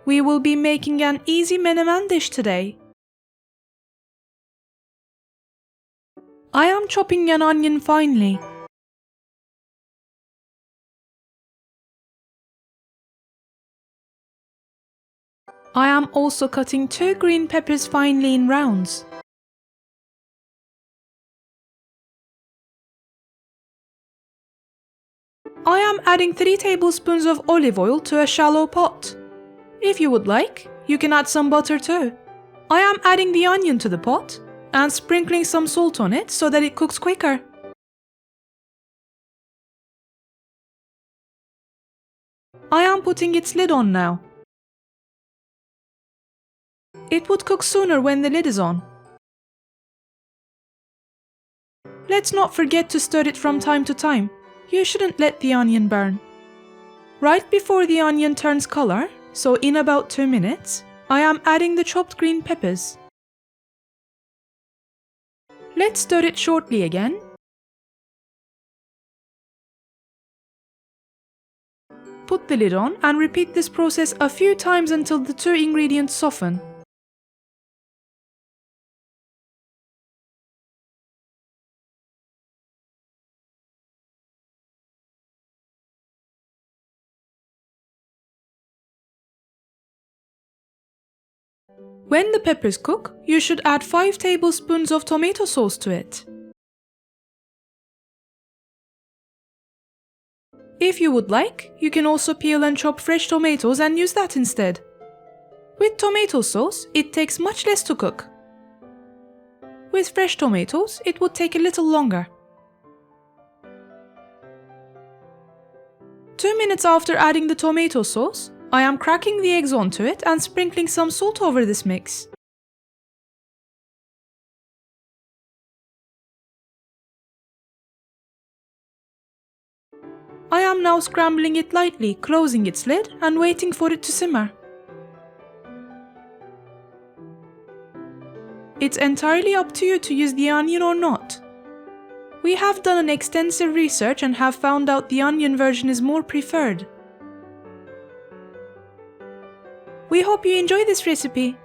We will be making an easy menemen dish today. I am chopping an onion finely. I am also cutting 2 green peppers finely in rounds. I am adding 3 tablespoons of olive oil to a shallow pot. If you would like, you can add some butter too. I am adding the onion to the pot and sprinkling some salt on it so that it cooks quicker. I am putting its lid on now. It would cook sooner when the lid is on. Let's not forget to stir it from time to time. You shouldn't let the onion burn. Right before the onion turns color, so in about 2 minutes, I am adding the chopped green peppers. Let's stir it shortly again. Put the lid on and repeat this process a few times until the 2 ingredients soften. When the peppers cook, you should add 5 tablespoons of tomato sauce to it. If you would like, you can also peel and chop fresh tomatoes and use that instead. With tomato sauce, it takes much less to cook. With fresh tomatoes, it would take a little longer. 2 minutes after adding the tomato sauce, I am cracking the eggs onto it and sprinkling some salt over this mix. I am now scrambling it lightly, closing its lid and waiting for it to simmer. It's entirely up to you to use the onion or not. We have done an extensive research and have found out the onion version is more preferred. We hope you enjoy this recipe.